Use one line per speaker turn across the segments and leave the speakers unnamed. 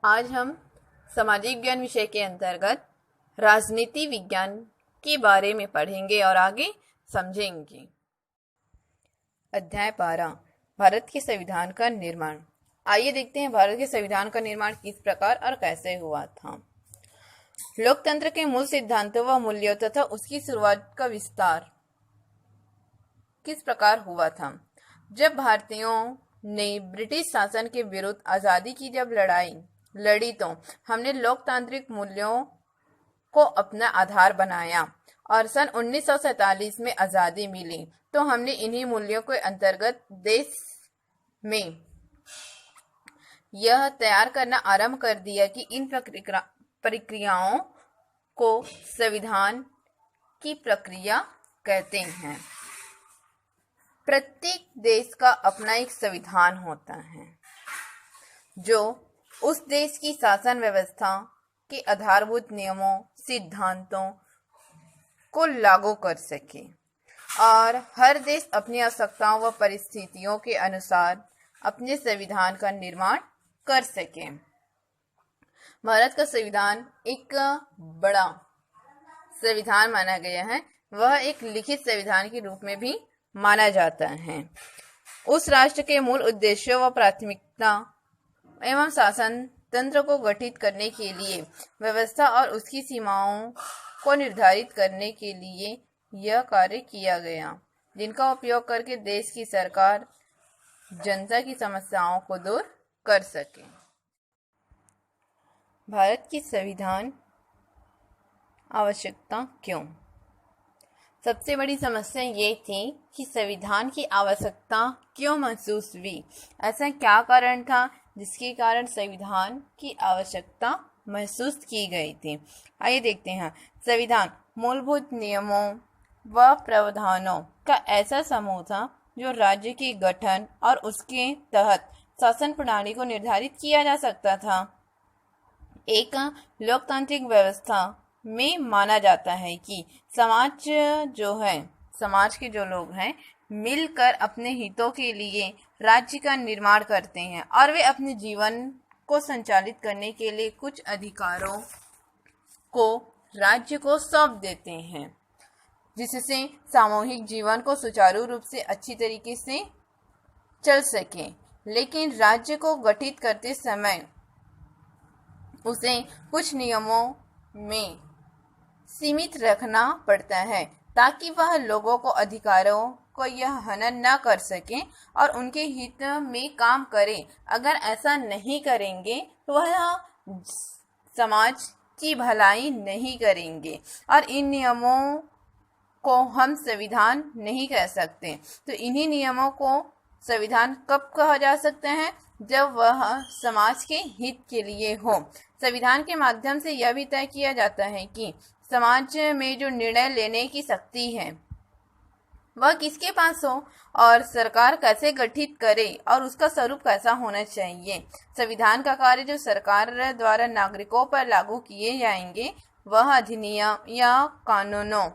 आज हम सामाजिक विज्ञान विषय के अंतर्गत राजनीति विज्ञान के बारे में पढ़ेंगे और आगे समझेंगे। अध्याय 12 भारत के संविधान का निर्माण। आइए देखते हैं भारत के संविधान का निर्माण किस प्रकार और कैसे हुआ था। लोकतंत्र के मूल सिद्धांतों व मूल्यों तथा उसकी शुरुआत का विस्तार किस प्रकार हुआ था। जब भारतीयों ने ब्रिटिश शासन के विरुद्ध आजादी की जब लड़ाई लड़ी तो हमने लोकतांत्रिक मूल्यों को अपना आधार बनाया और सन 1947 में आजादी मिली तो हमने इन्हीं मूल्यों के अंतर्गत देश में यह तैयार करना आरंभ कर दिया कि इन प्रक्रियाओं को संविधान की प्रक्रिया कहते हैं। प्रत्येक देश का अपना एक संविधान होता है जो उस देश की शासन व्यवस्था के आधारभूत नियमों सिद्धांतों को लागू कर सके और हर देश अपनी आवश्यकताओं व परिस्थितियों के अनुसार अपने संविधान का निर्माण कर सके। भारत का संविधान एक बड़ा संविधान माना गया है। वह एक लिखित संविधान के रूप में भी माना जाता है। उस राष्ट्र के मूल उद्देश्यों व प्राथमिकता एवं शासन तंत्र को गठित करने के लिए व्यवस्था और उसकी सीमाओं को निर्धारित करने के लिए यह कार्य किया गया, जिनका उपयोग करके देश की सरकार जनता की समस्याओं को दूर कर सके। भारत की संविधान आवश्यकता क्यों? सबसे बड़ी समस्या ये थी कि संविधान की आवश्यकता क्यों महसूस हुई। ऐसा क्या कारण था जिसके कारण संविधान की आवश्यकता महसूस की गई थी। आइए देखते हैं। संविधान मूलभूत नियमों व प्रावधानों का ऐसा समूह था जो राज्य के गठन और उसके तहत शासन प्रणाली को निर्धारित किया जा सकता था। एक लोकतांत्रिक व्यवस्था में माना जाता है कि समाज के जो लोग हैं मिलकर अपने हितों के लिए राज्य का निर्माण करते हैं और वे अपने जीवन को संचालित करने के लिए कुछ अधिकारों को राज्य को सौंप देते हैं, जिससे सामूहिक जीवन को सुचारू रूप से अच्छी तरीके से चल सके। लेकिन राज्य को गठित करते समय उसे कुछ नियमों में सीमित रखना पड़ता है ताकि वह लोगों को अधिकारों को यह हनन न कर सके और उनके हित में काम करे। अगर ऐसा नहीं करेंगे तो वह समाज की भलाई नहीं करेंगे और इन नियमों को हम संविधान नहीं कह सकते। तो इन्हीं नियमों को संविधान कब कहा जा सकता है? जब वह समाज के हित के लिए हो। संविधान के माध्यम से यह भी तय किया जाता है कि समाज में जो निर्णय लेने की शक्ति है वह किसके पास हो और सरकार कैसे गठित करे और उसका स्वरूप कैसा होना चाहिए। संविधान का कार्य जो सरकार द्वारा नागरिकों पर लागू किए जाएंगे वह अधिनियम या कानूनों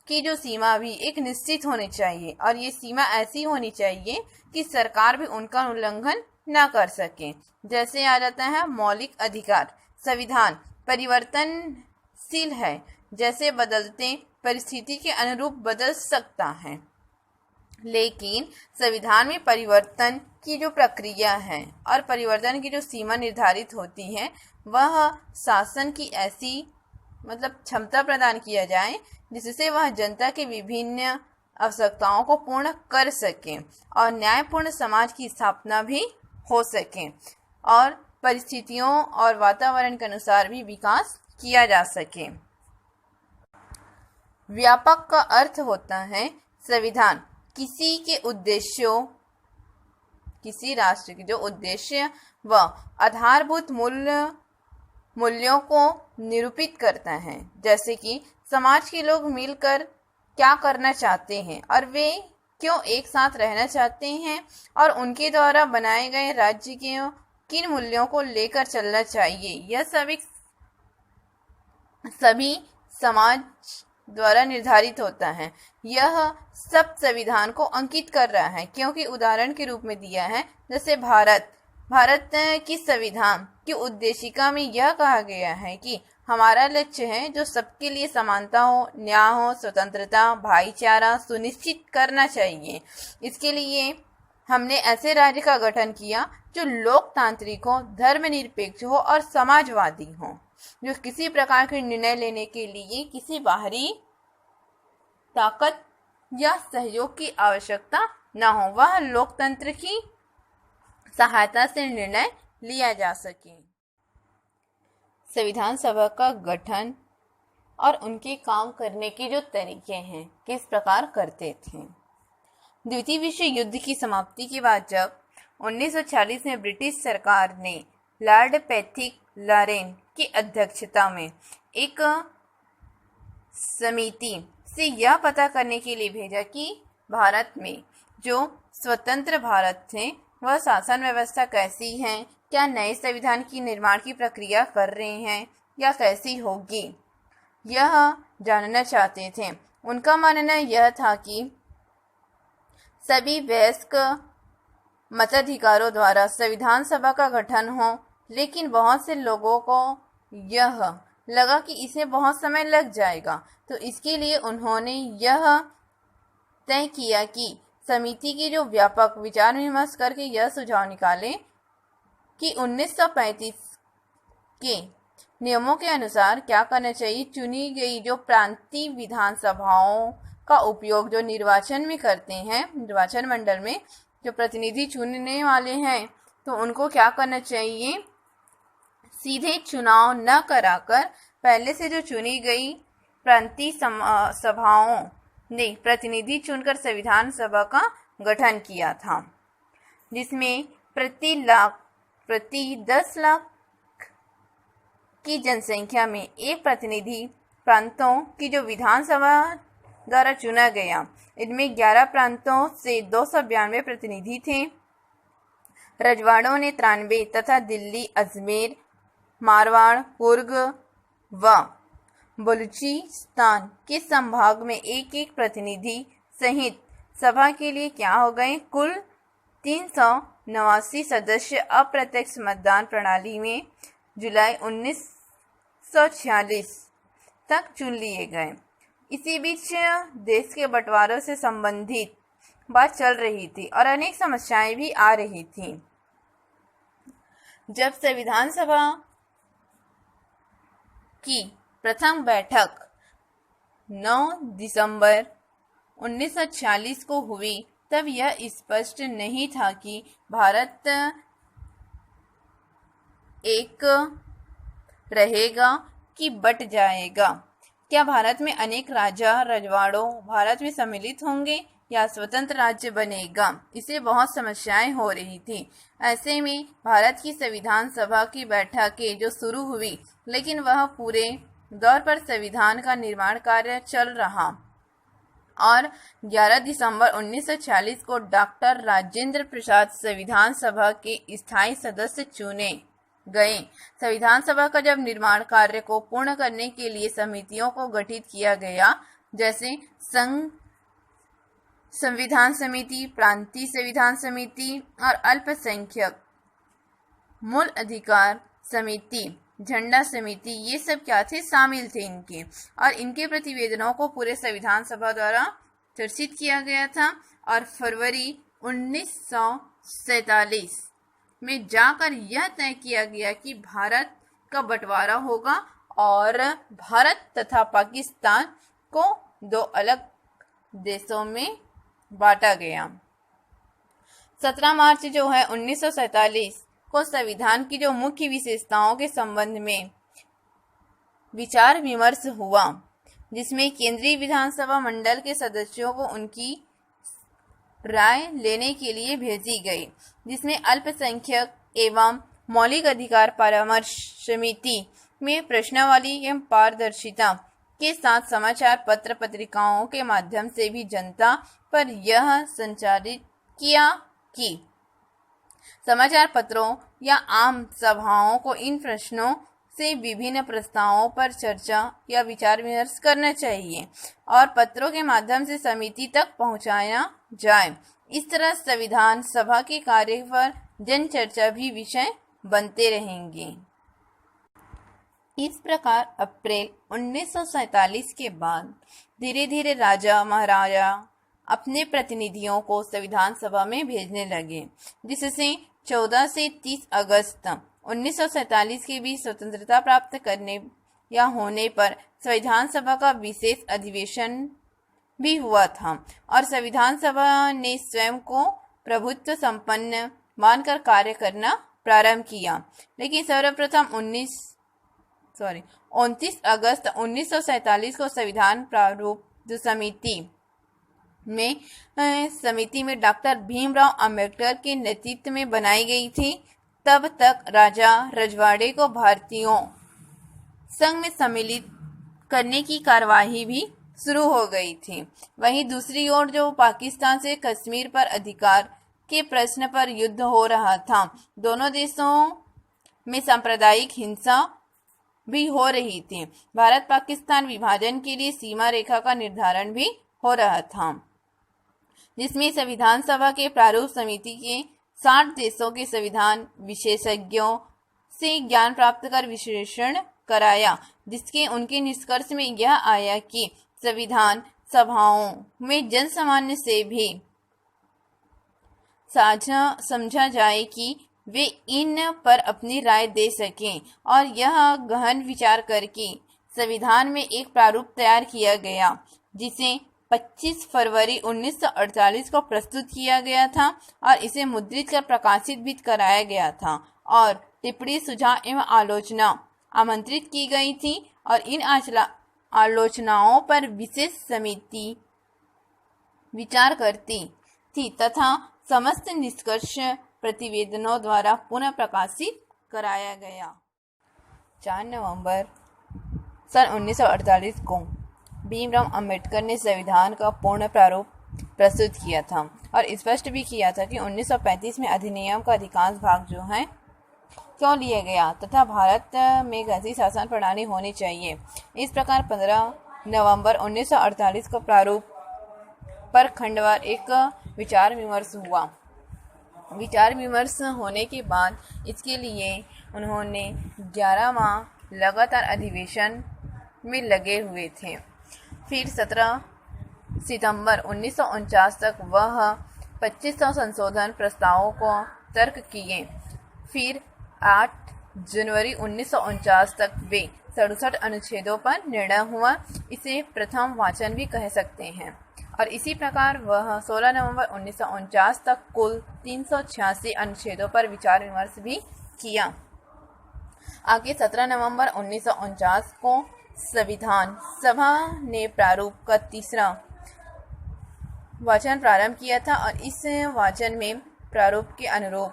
की जो सीमा भी एक निश्चित होनी चाहिए और ये सीमा ऐसी होनी चाहिए कि सरकार भी उनका उल्लंघन न कर सके। जैसे आ जाता है मौलिक अधिकार। संविधान परिवर्तनशील है, जैसे बदलते परिस्थिति के अनुरूप बदल सकता है, लेकिन संविधान में परिवर्तन की जो प्रक्रिया है और परिवर्तन की जो सीमा निर्धारित होती है वह शासन की ऐसी क्षमता प्रदान किया जाए जिससे वह जनता के विभिन्न आवश्यकताओं को पूर्ण कर सके और न्यायपूर्ण समाज की स्थापना भी हो सके और परिस्थितियों और वातावरण के अनुसार भी विकास किया जा सके। व्यापक का अर्थ होता है संविधान किसी राष्ट्र के जो उद्देश्य व आधारभूत मूल्यों को निरूपित करता है। जैसे कि समाज के लोग मिलकर क्या करना चाहते हैं और वे क्यों एक साथ रहना चाहते हैं और उनके द्वारा बनाए गए राज्य के किन मूल्यों को लेकर चलना चाहिए। यह सभी समाज द्वारा निर्धारित होता है। यह सब संविधान को अंकित कर रहा है, क्योंकि उदाहरण के रूप में दिया है जैसे भारत भारत की संविधान की उद्देशिका में यह कहा गया है कि हमारा लक्ष्य है जो सबके लिए समानता हो, न्याय हो, स्वतंत्रता, भाईचारा सुनिश्चित करना चाहिए। इसके लिए हमने ऐसे राज्य का गठन किया जो लोकतांत्रिक हो, धर्मनिरपेक्ष हो और समाजवादी हो, जो किसी प्रकार के निर्णय लेने के लिए किसी बाहरी ताकत या सहयोग की आवश्यकता न हो, वह लोकतंत्र की सहायता से निर्णय लिया जा सके। संविधान सभा का गठन और उनके काम करने के जो तरीके हैं किस प्रकार करते थे। द्वितीय विश्व युद्ध की समाप्ति के बाद जब 1940 में ब्रिटिश सरकार ने लॉर्ड पैथिक लॉरेन की अध्यक्षता में एक समिति से यह पता करने के लिए भेजा कि भारत में जो स्वतंत्र भारत थे वह शासन व्यवस्था कैसी है, क्या नए संविधान की निर्माण की प्रक्रिया कर रहे हैं या कैसी होगी, यह जानना चाहते थे। उनका मानना यह था कि सभी वयस्क मताधिकारों द्वारा संविधान सभा का गठन हो, लेकिन बहुत से लोगों को यह लगा कि इसे बहुत समय लग जाएगा, तो इसके लिए उन्होंने यह तय किया कि समिति की जो व्यापक विचार विमर्श करके यह सुझाव निकाले कि 1935 के नियमों के अनुसार क्या करना चाहिए। चुनी गई जो प्रांतीय विधानसभाओं का उपयोग जो निर्वाचन में करते हैं, निर्वाचन मंडल में जो प्रतिनिधि चुनने वाले हैं, तो उनको क्या करना चाहिए, सीधे चुनाव न कराकर पहले से जो चुनी गई प्रांतीय सभाओं ने प्रतिनिधि चुनकर संविधान सभा का गठन किया था, जिसमें प्रति 10 लाख की जनसंख्या में एक प्रतिनिधि प्रांतों की जो विधानसभा द्वारा चुना गया। इनमें 11 प्रांतों से 292 प्रतिनिधि थे। रजवाड़ों ने 93 तथा दिल्ली, अजमेर, मारवाड़, कुर्ग व बलूचिस्तान के संभाग में एक एक प्रतिनिधि सहित सभा के लिए क्या हो गए, कुल 389 सदस्य अप्रत्यक्ष मतदान प्रणाली में जुलाई 1946 तक चुन लिए गए। इसी बीच देश के बंटवारों से संबंधित बात चल रही थी और अनेक समस्याएं भी आ रही थी। जब संविधान सभा की प्रथम बैठक 9 दिसंबर 1946 को हुई, तब यह स्पष्ट नहीं था कि भारत एक रहेगा कि बट जाएगा। क्या भारत में अनेक राजा रजवाड़ों भारत में सम्मिलित होंगे या स्वतंत्र राज्य बनेगा, इसे बहुत समस्याएं हो रही थी। ऐसे में भारत की संविधान सभा की बैठकें जो शुरू हुई, लेकिन वह पूरे दौर पर संविधान का निर्माण कार्य चल रहा और 11 दिसंबर 1940 को डॉक्टर राजेंद्र प्रसाद संविधान सभा के स्थायी सदस्य चुने गए। संविधान सभा का जब निर्माण कार्य को पूर्ण करने के लिए समितियों को गठित किया गया, जैसे संघ संविधान समिति, प्रांतीय संविधान समिति और अल्पसंख्यक मूल अधिकार समिति, झंडा समिति, ये सब क्या थे, शामिल थे इनके, और इनके प्रतिवेदनों को पूरे संविधान सभा द्वारा चर्चित किया गया था और फरवरी 1947 में जाकर यह तय किया गया कि भारत का बंटवारा होगा और भारत तथा पाकिस्तान को 2 अलग देशों में बांटा गया। 17 मार्च जो है 1947 को संविधान की जो मुख्य विशेषताओं के संबंध में विचार विमर्श हुआ, जिसमें केंद्रीय विधानसभा मंडल के सदस्यों को उनकी राय लेने के लिए भेजी गई, जिसमें अल्पसंख्यक एवं मौलिक अधिकार परामर्श समिति में प्रश्नावली एवं पारदर्शिता के साथ समाचार पत्र पत्रिकाओं के माध्यम से भी जनता पर यह संचारित किया कि समाचार पत्रों या आम सभाओं को इन प्रश्नों से विभिन्न प्रस्तावों पर चर्चा या विचार विमर्श करना चाहिए और पत्रों के माध्यम से समिति तक पहुंचाया जाए। इस तरह संविधान सभा के कार्य पर जन चर्चा भी विषय बनते रहेंगे। इस प्रकार अप्रैल 1947 के बाद धीरे धीरे राजा महाराजा अपने प्रतिनिधियों को संविधान सभा में भेजने लगे, जिससे 14 से 30 अगस्त 1947 के बीच स्वतंत्रता प्राप्त करने या होने पर संविधान सभा का विशेष अधिवेशन भी हुआ था और संविधान सभा ने स्वयं को प्रभुत्व संपन्न मानकर कार्य करना प्रारंभ किया। लेकिन सर्वप्रथम 29 अगस्त 1947 को संविधान प्रारूप समिति में डॉक्टर भीमराव अंबेडकर के नेतृत्व में बनाई गई थी, तब तक राजा रजवाड़े को भारतीयों संघ में सम्मिलित करने की कार्यवाही भी शुरू हो गई थी। वहीं दूसरी ओर जो पाकिस्तान से कश्मीर पर अधिकार के प्रश्न पर युद्ध हो रहा था, दोनों देशों में सांप्रदायिक हिंसा भी हो रही थी। भारत पाकिस्तान विभाजन के लिए सीमा रेखा का निर्धारण भी हो रहा था, जिसमें संविधान सभा के प्रारूप समिति के 60 देशों के संविधान विशेषज्ञों से ज्ञान प्राप्त कर विश्लेषण कराया, जिसके उनके निष्कर्ष में यह आया कि संविधान सभाओं में जनसामान्य से भी साझा समझा जाए कि वे इन पर अपनी राय दे सकें, और यह गहन विचार करके संविधान में एक प्रारूप तैयार किया गया, जिसे 25 फरवरी 1948 को प्रस्तुत किया गया था और इसे मुद्रित कर प्रकाशित भी कराया गया था और टिप्पणी सुझाव एवं आलोचना आमंत्रित की गई थी और इन आलोचनाओं पर विशेष समिति विचार करती थी तथा समस्त निष्कर्ष प्रतिवेदनों द्वारा पुनः प्रकाशित कराया गया। 4 नवंबर सन 1948 को भीमराव अंबेडकर ने संविधान का पूर्ण प्रारूप प्रस्तुत किया था और स्पष्ट भी किया था कि 1935 में अधिनियम का अधिकांश भाग जो है क्यों लिया गया तथा भारत में कैसी शासन प्रणाली होनी चाहिए। इस प्रकार 15 नवंबर 1948 को प्रारूप पर खंडवार एक विचार विमर्श हुआ। विचार विमर्श होने के बाद इसके लिए उन्होंने 11 माह लगातार अधिवेशन में लगे हुए थे। फिर 17 सितंबर 1949 तक वह 2500 संशोधन प्रस्तावों को तर्क किए। फिर 8 जनवरी 1949 तक वे 67 अनुच्छेदों पर निर्णय हुआ। इसे प्रथम वाचन भी कह सकते हैं। और इसी प्रकार वह 16 नवंबर 1949 तक कुल 386 अनुच्छेदों पर विचार विमर्श भी किया। आगे 17 नवंबर 1949 को संविधान सभा ने प्रारूप का तीसरा वाचन प्रारंभ किया था और इस वाचन में प्रारूप के अनुरूप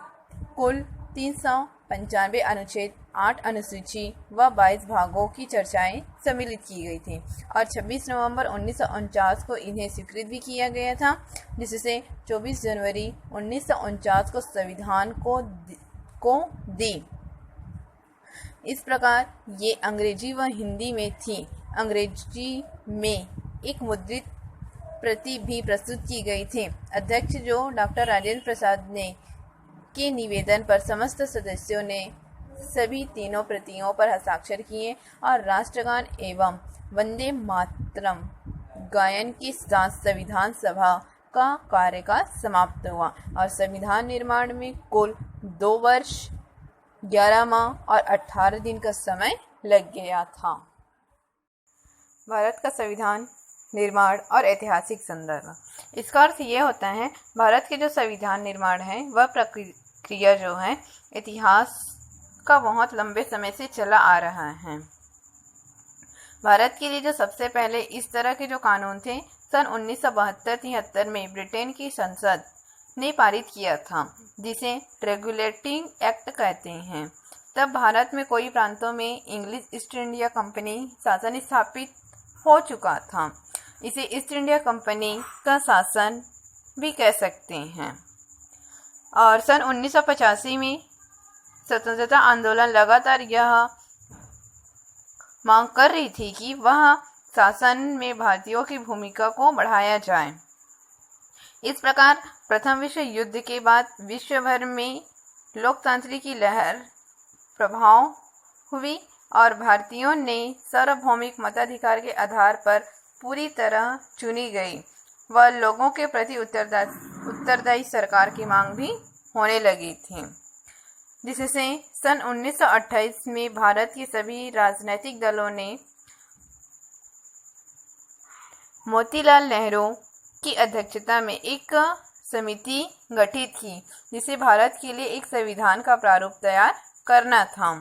कुल 395 अनुच्छेद, 8 अनुसूची व 22 भागों की चर्चाएं सम्मिलित की गई थी और 26 नवंबर 1949 को इन्हें स्वीकृत भी किया गया था, जिससे 24 जनवरी 1949 को संविधान को दी। इस प्रकार ये अंग्रेजी व हिंदी में थी। अंग्रेजी में एक मुद्रित प्रति भी प्रस्तुत की गई थी। अध्यक्ष जो डॉक्टर राजेंद्र प्रसाद ने के निवेदन पर समस्त सदस्यों ने सभी तीनों प्रतियों पर हस्ताक्षर किए और राष्ट्रगान एवं वंदे मातरम गायन के साथ संविधान सभा का कार्यकाल समाप्त हुआ और संविधान निर्माण में कुल 2 वर्ष 11 माह और 18 दिन का समय लग गया था। भारत का संविधान निर्माण और ऐतिहासिक संदर्भ। इसका अर्थ ये होता है भारत के जो संविधान निर्माण है वह प्रक्रिया जो है इतिहास का बहुत लंबे समय से चला आ रहा है। भारत के लिए जो सबसे पहले इस तरह के जो कानून थे सन 1972-73 में ब्रिटेन की संसद ने पारित किया था, जिसे रेगुलेटिंग एक्ट कहते हैं। तब भारत में कई प्रांतों में इंग्लिश ईस्ट इंडिया कंपनी शासन स्थापित हो चुका था। इसे ईस्ट इंडिया कंपनी का शासन भी कह सकते हैं। और सन 1985 में स्वतंत्रता आंदोलन लगातार यह मांग कर रही थी कि वह शासन में भारतीयों की भूमिका को बढ़ाया जाए। इस प्रकार प्रथम विश्व युद्ध के बाद विश्व भर में लोकतंत्र की लहर प्रभाव हुई और भारतीयों ने सार्वभौमिक मताधिकार के आधार पर पूरी तरह चुनी गई व लोगों के प्रति उत्तरदायी सरकार की मांग भी होने लगी थी, जिससे सन 1928 में भारत के सभी राजनीतिक दलों ने मोतीलाल नेहरू की अध्यक्षता में एक समिति गठित की, जिसे भारत के लिए एक संविधान का प्रारूप तैयार करना था।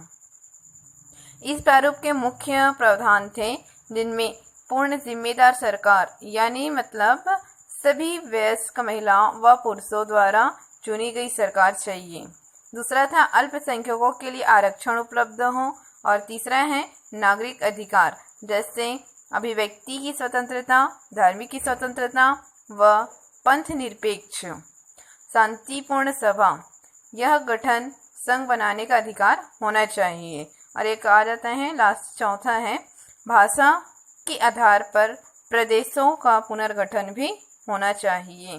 इस प्रारूप के मुख्य प्रावधान थे, जिनमें पूर्ण जिम्मेदार सरकार यानी मतलब सभी वयस्क महिलाओं व पुरुषों द्वारा चुनी गई सरकार चाहिए। दूसरा था अल्पसंख्यकों के लिए आरक्षण उपलब्ध हो और तीसरा है नागरिक अधिकार जैसे अभिव्यक्ति की स्वतंत्रता, धार्मिक की स्वतंत्रता व पंथ निरपेक्ष शांतिपूर्ण सभा यह गठन संघ बनाने का अधिकार होना चाहिए। और एक आ जाता है लास्ट चौथा है भाषा के आधार पर प्रदेशों का पुनर्गठन भी होना चाहिए।